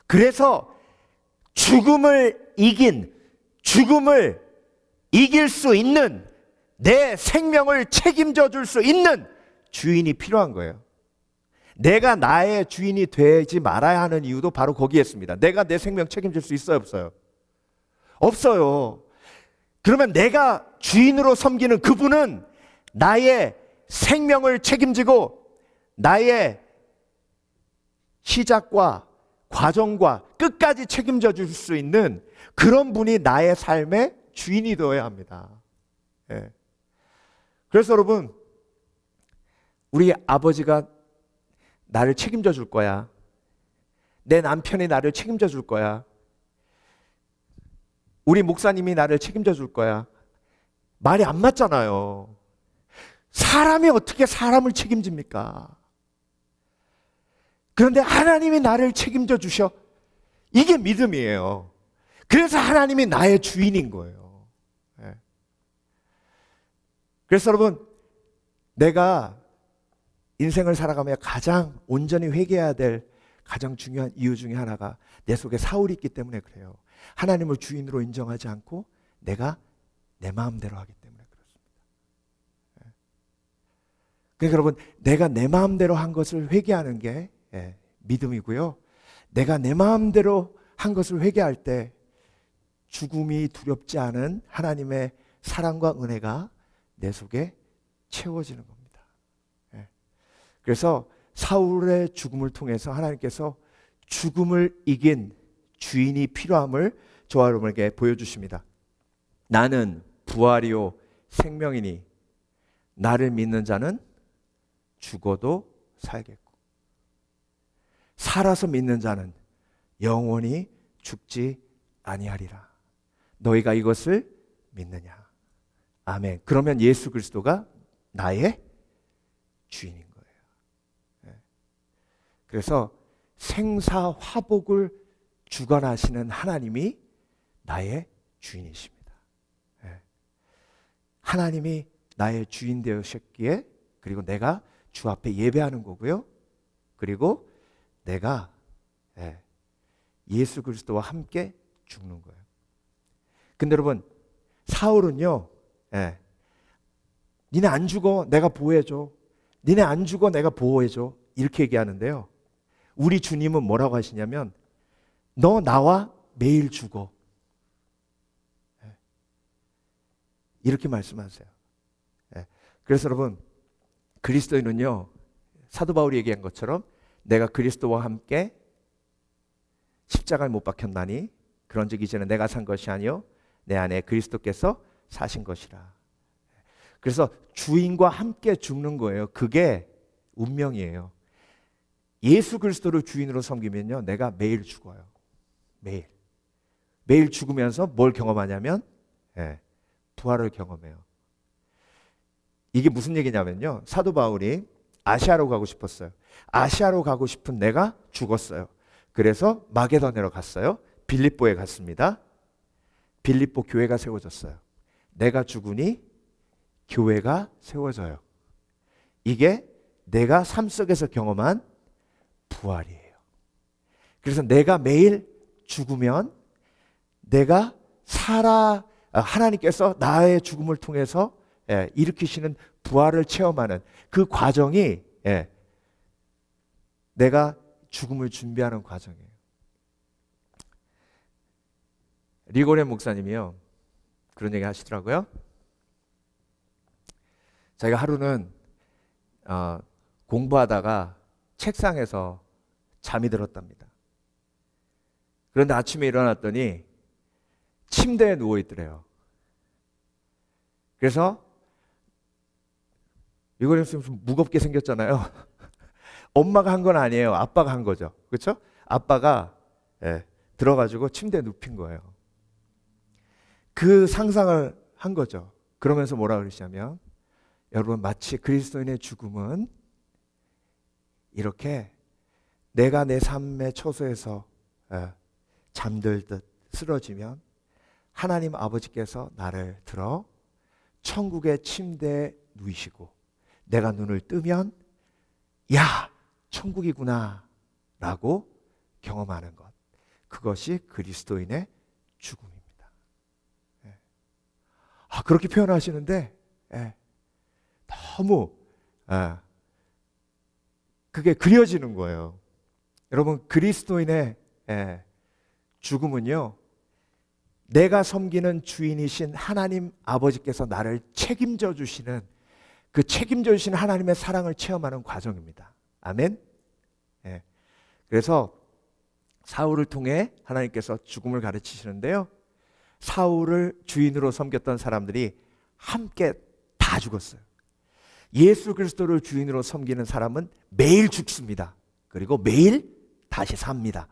그래서 죽음을 이길 수 있는, 내 생명을 책임져 줄 수 있는 주인이 필요한 거예요. 내가 나의 주인이 되지 말아야 하는 이유도 바로 거기에 있습니다. 내가 내 생명 책임질 수 있어요, 없어요? 없어요. 그러면 내가 주인으로 섬기는 그분은 나의 생명을 책임지고 나의 시작과 과정과 끝까지 책임져 줄 수 있는 그런 분이 나의 삶의 주인이 되어야 합니다. 그래서 여러분, 우리 아버지가 나를 책임져 줄 거야. 내 남편이 나를 책임져 줄 거야. 우리 목사님이 나를 책임져 줄 거야. 말이 안 맞잖아요. 사람이 어떻게 사람을 책임집니까? 그런데 하나님이 나를 책임져 주셔. 이게 믿음이에요. 그래서 하나님이 나의 주인인 거예요. 그래서 여러분, 내가 인생을 살아가며 가장 온전히 회개해야 될 가장 중요한 이유 중에 하나가 내 속에 사울이 있기 때문에 그래요. 하나님을 주인으로 인정하지 않고 내가 내 마음대로 하기 때문에 그렇습니다. 그러니까 여러분, 내가 내 마음대로 한 것을 회개하는 게 믿음이고요. 내가 내 마음대로 한 것을 회개할 때 죽음이 두렵지 않은 하나님의 사랑과 은혜가 내 속에 채워지는 겁니다. 그래서 사울의 죽음을 통해서 하나님께서 죽음을 이긴 주인이 필요함을 저와 여러분에게 보여주십니다. 나는 부활이요 생명이니 나를 믿는 자는 죽어도 살겠고 살아서 믿는 자는 영원히 죽지 아니하리라. 너희가 이것을 믿느냐? 아멘. 그러면 예수 그리스도가 나의 주인인 거예요. 그래서 생사화복을 주관하시는 하나님이 나의 주인이십니다. 하나님이 나의 주인 되셨기에 그리고 내가 주 앞에 예배하는 거고요. 그리고 내가 예수 그리스도와 함께 죽는 거예요. 근데 여러분 사울은요, 니네 안 죽어 내가 보호해줘, 니네 안 죽어 내가 보호해줘 이렇게 얘기하는데요, 우리 주님은 뭐라고 하시냐면 너 나와 매일 죽어 이렇게 말씀하세요. 그래서 여러분 그리스도인은요, 사도 바울이 얘기한 것처럼 내가 그리스도와 함께 십자가를 못 박혔나니 그런즉 이제는 내가 산 것이 아니요 내 안에 그리스도께서 사신 것이라. 그래서 주인과 함께 죽는 거예요. 그게 운명이에요. 예수 그리스도를 주인으로 섬기면요, 내가 매일 죽어요. 매일 죽으면서 뭘 경험하냐면 부활을 경험해요. 이게 무슨 얘기냐면요, 사도 바울이 아시아로 가고 싶었어요. 아시아로 가고 싶은 내가 죽었어요. 그래서 마게도냐로 갔어요. 빌립보에 갔습니다. 빌립보 교회가 세워졌어요. 내가 죽으니 교회가 세워져요. 이게 내가 삶 속에서 경험한 부활이에요. 그래서 내가 매일 죽으면 내가 하나님께서 나의 죽음을 통해서 일으키시는 부활을 체험하는 그 과정이 내가 죽음을 준비하는 과정이에요. 리고렌 목사님이요, 그런 얘기 하시더라고요. 자기가 하루는 공부하다가 책상에서 잠이 들었답니다. 그런데 아침에 일어났더니 침대에 누워 있더래요. 그래서 리고렌 목사님 좀 무겁게 생겼잖아요. 엄마가 한 건 아니에요. 아빠가 한 거죠. 그렇죠? 아빠가 들어가지고 침대에 눕힌 거예요. 그 상상을 한 거죠. 그러면서 뭐라 그러시냐면, 여러분 마치 그리스도인의 죽음은 이렇게 내가 내 삶의 처소에서 잠들듯 쓰러지면 하나님 아버지께서 나를 들어 천국의 침대에 누이시고 내가 눈을 뜨면 야, 천국이구나 라고 경험하는 것, 그것이 그리스도인의 죽음입니다. 그렇게 표현하시는데 너무 그게 그려지는 거예요. 여러분 그리스도인의 죽음은요, 내가 섬기는 주인이신 하나님 아버지께서 나를 책임져 주시는, 그 책임져 주시는 하나님의 사랑을 체험하는 과정입니다. 아멘. 그래서 사울을 통해 하나님께서 죽음을 가르치시는데요, 사울을 주인으로 섬겼던 사람들이 함께 다 죽었어요. 예수 그리스도를 주인으로 섬기는 사람은 매일 죽습니다. 그리고 매일 다시 삽니다.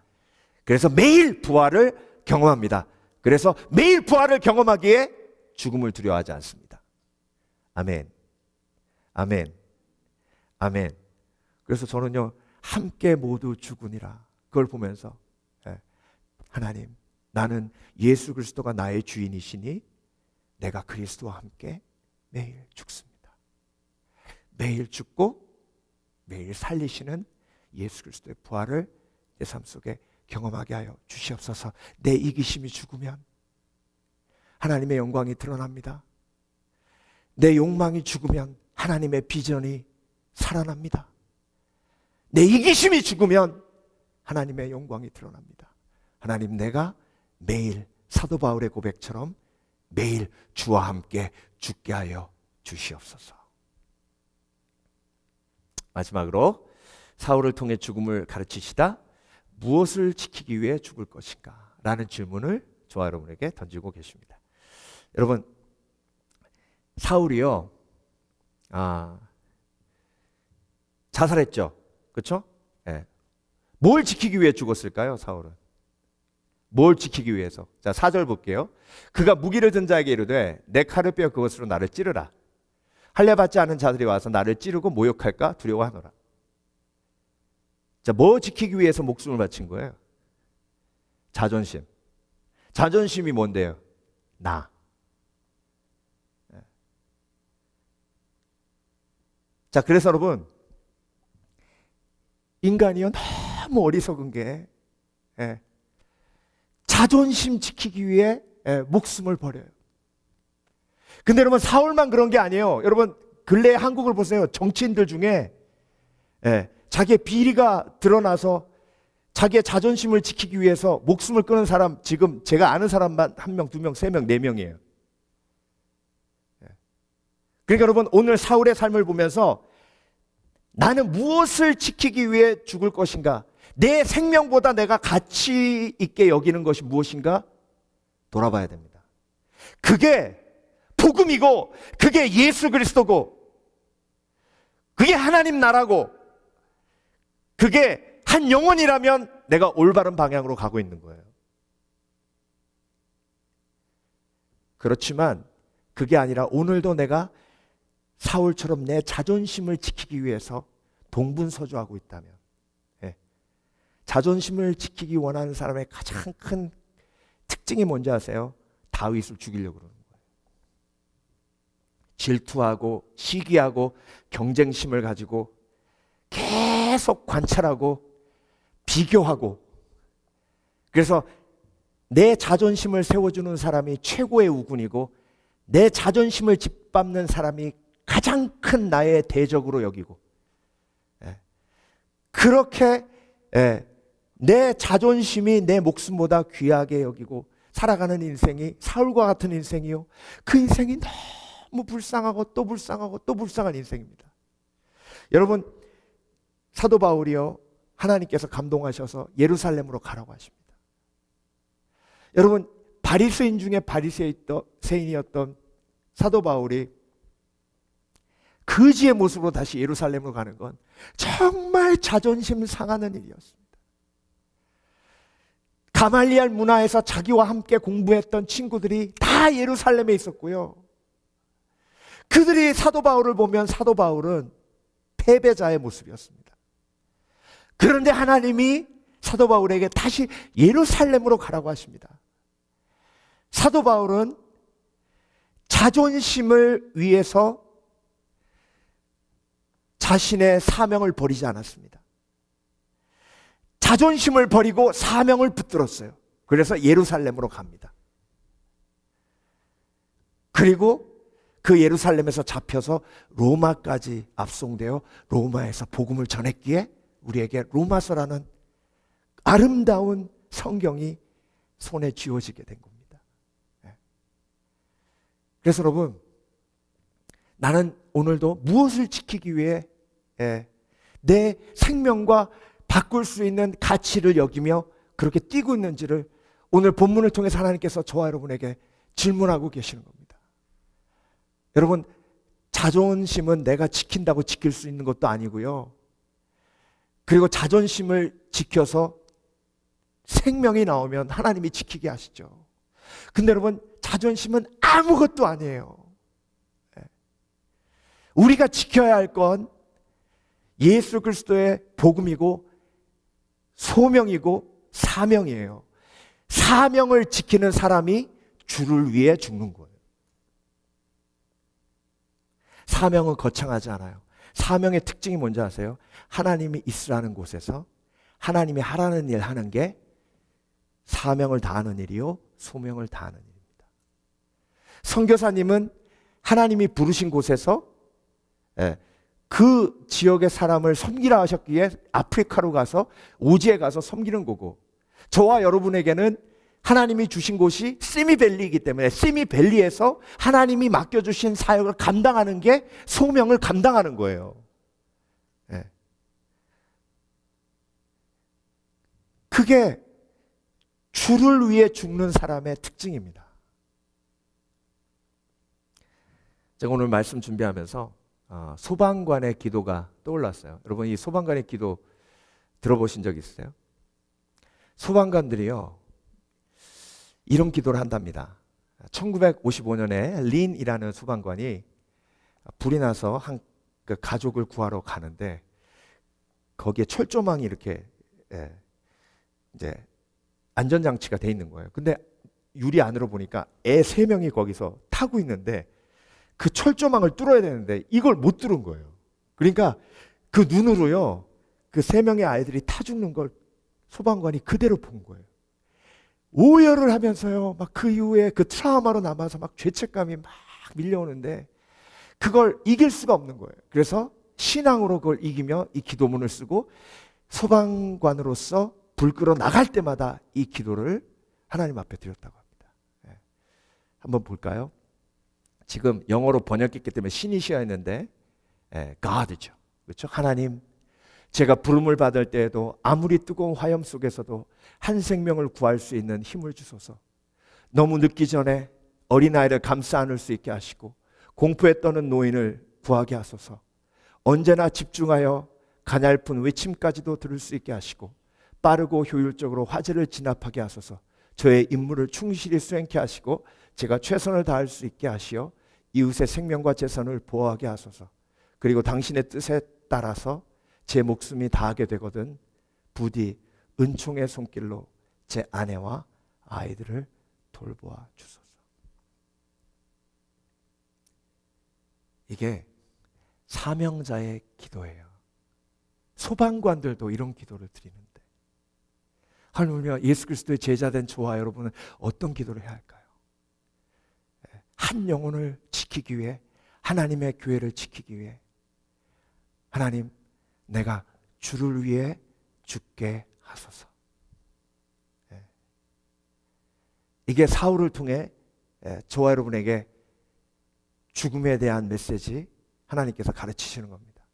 그래서 매일 부활을 경험합니다. 그래서 매일 부활을 경험하기에 죽음을 두려워하지 않습니다. 아멘. 아멘. 아멘. 그래서 저는요, 함께 모두 죽으니라, 그걸 보면서 하나님, 나는 예수 그리스도가 나의 주인이시니 내가 그리스도와 함께 매일 죽습니다. 매일 죽고 매일 살리시는 예수 그리스도의 부활을 내 삶 속에 경험하게 하여 주시옵소서. 내 이기심이 죽으면 하나님의 영광이 드러납니다. 내 욕망이 죽으면 하나님의 비전이 살아납니다. 내 이기심이 죽으면 하나님의 영광이 드러납니다. 하나님, 내가 매일 사도 바울의 고백처럼 매일 주와 함께 죽게 하여 주시옵소서. 마지막으로 사울을 통해 죽음을 가르치시다 무엇을 지키기 위해 죽을 것인가? 라는 질문을 저와 여러분에게 던지고 계십니다. 여러분, 사울이요, 자살했죠. 그렇죠? 네. 뭘 지키기 위해 죽었을까요? 사울은 뭘 지키기 위해서? 자, 4절 볼게요. 그가 무기를 든 자에게 이르되 내 칼을 빼어 그것으로 나를 찌르라. 할례받지 않은 자들이 와서 나를 찌르고 모욕할까 두려워하노라. 자, 뭐 지키기 위해서 목숨을 바친 거예요? 자존심. 자존심이 뭔데요? 나. 자, 그래서 여러분, 인간이요 너무 어리석은 게 자존심 지키기 위해 목숨을 버려요. 근데 여러분, 사울만 그런 게 아니에요. 여러분, 근래 한국을 보세요. 정치인들 중에 자기의 비리가 드러나서 자기의 자존심을 지키기 위해서 목숨을 끊은 사람, 지금 제가 아는 사람만 1명, 2명, 3명, 4명이에요. 그러니까 여러분, 오늘 사울의 삶을 보면서 나는 무엇을 지키기 위해 죽을 것인가? 내 생명보다 내가 가치 있게 여기는 것이 무엇인가? 돌아봐야 됩니다. 그게 복음이고, 그게 예수 그리스도고, 그게 하나님 나라고, 그게 한 영혼이라면 내가 올바른 방향으로 가고 있는 거예요. 그렇지만 그게 아니라 오늘도 내가 사울처럼 내 자존심을 지키기 위해서 동분서주하고 있다면, 자존심을 지키기 원하는 사람의 가장 큰 특징이 뭔지 아세요? 다윗을 죽이려고 그러는 거예요. 질투하고 시기하고 경쟁심을 가지고 계속 관찰하고 비교하고, 그래서 내 자존심을 세워주는 사람이 최고의 우군이고 내 자존심을 짓밟는 사람이 가장 큰 나의 대적으로 여기고, 그렇게 내 자존심이 내 목숨보다 귀하게 여기고 살아가는 인생이 사울과 같은 인생이요, 그 인생이 너무 불쌍하고 또 불쌍하고 또 불쌍한 인생입니다. 여러분, 사도 바울이요, 하나님께서 감동하셔서 예루살렘으로 가라고 하십니다. 여러분, 바리새인 중에 바리새인이었던 사도 바울이 거지의 모습으로 다시 예루살렘으로 가는 건 정말 자존심 상하는 일이었습니다. 가말리엘 문화에서 자기와 함께 공부했던 친구들이 다 예루살렘에 있었고요. 그들이 사도 바울을 보면 사도 바울은 패배자의 모습이었습니다. 그런데 하나님이 사도 바울에게 다시 예루살렘으로 가라고 하십니다. 사도 바울은 자존심을 위해서 자신의 사명을 버리지 않았습니다. 자존심을 버리고 사명을 붙들었어요. 그래서 예루살렘으로 갑니다. 그리고 그 예루살렘에서 잡혀서 로마까지 압송되어 로마에서 복음을 전했기에 우리에게 로마서라는 아름다운 성경이 손에 쥐어지게 된 겁니다. 그래서 여러분, 나는 오늘도 무엇을 지키기 위해 내 생명과 바꿀 수 있는 가치를 여기며 그렇게 뛰고 있는지를 오늘 본문을 통해서 하나님께서 저와 여러분에게 질문하고 계시는 겁니다. 여러분, 자존심은 내가 지킨다고 지킬 수 있는 것도 아니고요. 그리고 자존심을 지켜서 생명이 나오면 하나님이 지키게 하시죠. 근데 여러분, 자존심은 아무것도 아니에요. 우리가 지켜야 할 건 예수 그리스도의 복음이고 소명이고 사명이에요. 사명을 지키는 사람이 주를 위해 죽는 거예요. 사명은 거창하지 않아요. 사명의 특징이 뭔지 아세요? 하나님이 있으라는 곳에서 하나님이 하라는 일 하는 게 사명을 다하는 일이요, 소명을 다하는 일입니다. 선교사님은 하나님이 부르신 곳에서 그 지역의 사람을 섬기라 하셨기에 아프리카로 가서 오지에 가서 섬기는 거고, 저와 여러분에게는 하나님이 주신 곳이 시미밸리이기 때문에 시미밸리에서 하나님이 맡겨주신 사역을 감당하는 게 소명을 감당하는 거예요. 그게 주를 위해 죽는 사람의 특징입니다. 제가 오늘 말씀 준비하면서 소방관의 기도가 떠올랐어요. 여러분, 이 소방관의 기도 들어보신 적 있으세요? 소방관들이요, 이런 기도를 한답니다. 1955년에 린이라는 소방관이 불이 나서 그 가족을 구하러 가는데, 거기에 철조망이 이렇게 이제 안전장치가 돼 있는 거예요. 근데 유리 안으로 보니까 애 3명이 거기서 타고 있는데 그 철조망을 뚫어야 되는데 이걸 못 뚫은 거예요. 그러니까 그 눈으로요, 그 3명의 아이들이 타 죽는 걸 소방관이 그대로 본 거예요. 오열을 하면서요, 막 그 이후에 그 트라우마로 남아서 막 죄책감이 막 밀려오는데 그걸 이길 수가 없는 거예요. 그래서 신앙으로 그걸 이기며 이 기도문을 쓰고 소방관으로서 불 끌어 나갈 때마다 이 기도를 하나님 앞에 드렸다고 합니다. 한번 볼까요? 지금 영어로 번역했기 때문에 신이시였는데 God죠. 그렇죠? 하나님, 제가 부름을 받을 때에도 아무리 뜨거운 화염 속에서도 한 생명을 구할 수 있는 힘을 주소서. 너무 늦기 전에 어린아이를 감싸 안을 수 있게 하시고 공포에 떠는 노인을 구하게 하소서. 언제나 집중하여 가냘픈 외침까지도 들을 수 있게 하시고 빠르고 효율적으로 화제를 진압하게 하소서. 저의 임무를 충실히 수행케 하시고 제가 최선을 다할 수 있게 하시어 이웃의 생명과 재산을 보호하게 하소서. 그리고 당신의 뜻에 따라서 제 목숨이 다하게 되거든 부디 은총의 손길로 제 아내와 아이들을 돌보아 주소서. 이게 사명자의 기도예요. 소방관들도 이런 기도를 드리는데, 하물며 예수 그리스도의 제자된 저와 여러분은 어떤 기도를 해야 할까요? 한 영혼을 지키기 위해, 하나님의 교회를 지키기 위해, 하나님, 내가 주를 위해 죽게 하소서. 이게 사울을 통해 저와 여러분에게 죽음에 대한 메시지 하나님께서 가르치시는 겁니다.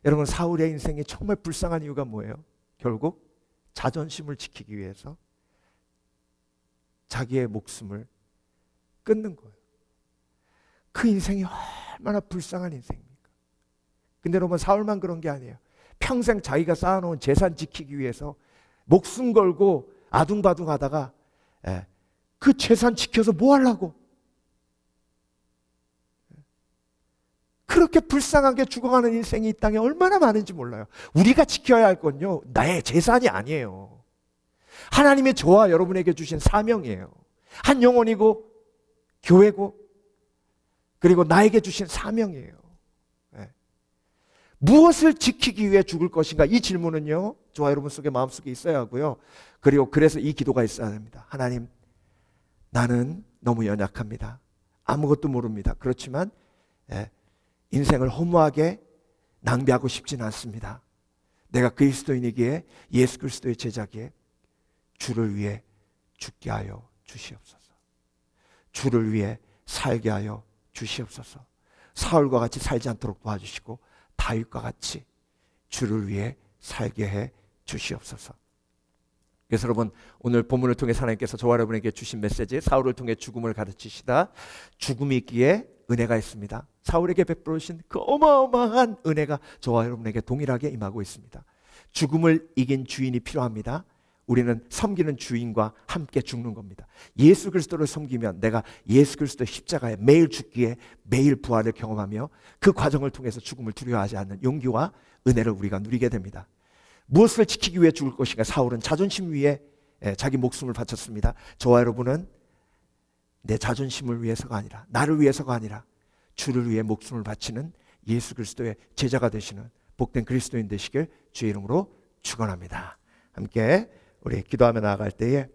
여러분, 사울의 인생이 정말 불쌍한 이유가 뭐예요? 결국 자존심을 지키기 위해서 자기의 목숨을 끊는 거예요. 그 인생이 얼마나 불쌍한 인생입니까? 근데 여러분, 사울만 그런 게 아니에요. 평생 자기가 쌓아놓은 재산 지키기 위해서 목숨 걸고 아둥바둥 하다가 그 재산 지켜서 뭐 하려고? 그렇게 불쌍하게 죽어가는 인생이 이 땅에 얼마나 많은지 몰라요. 우리가 지켜야 할 건요, 나의 재산이 아니에요. 하나님의 저와 여러분에게 주신 사명이에요. 한 영혼이고 교회고 그리고 나에게 주신 사명이에요. 무엇을 지키기 위해 죽을 것인가? 이 질문은요, 저와 여러분 속에 마음속에 있어야 하고요. 그리고 그래서 이 기도가 있어야 합니다. 하나님, 나는 너무 연약합니다. 아무것도 모릅니다. 그렇지만 인생을 허무하게 낭비하고 싶지는 않습니다. 내가 그리스도인이기에, 예수 그리스도의 제자기에 주를 위해 죽게 하여 주시옵소서. 주를 위해 살게 하여 주시옵소서. 사울과 같이 살지 않도록 도와주시고 다윗과 같이 주를 위해 살게 해 주시옵소서. 그래서 여러분, 오늘 본문을 통해 하나님께서 저와 여러분에게 주신 메시지, 사울을 통해 죽음을 가르치시다. 죽음이 있기에 은혜가 있습니다. 사울에게 베풀으신 그 어마어마한 은혜가 저와 여러분에게 동일하게 임하고 있습니다. 죽음을 이긴 주인이 필요합니다. 우리는 섬기는 주인과 함께 죽는 겁니다. 예수 그리스도를 섬기면 내가 예수 그리스도의 십자가에 매일 죽기에 매일 부활을 경험하며 그 과정을 통해서 죽음을 두려워하지 않는 용기와 은혜를 우리가 누리게 됩니다. 무엇을 지키기 위해 죽을 것인가? 사울은 자존심 위에 자기 목숨을 바쳤습니다. 저와 여러분은 내 자존심을 위해서가 아니라, 나를 위해서가 아니라 주를 위해 목숨을 바치는 예수 그리스도의 제자가 되시는 복된 그리스도인 되시길 주의 이름으로 축원합니다. 함께 우리 기도하며 나아갈 때에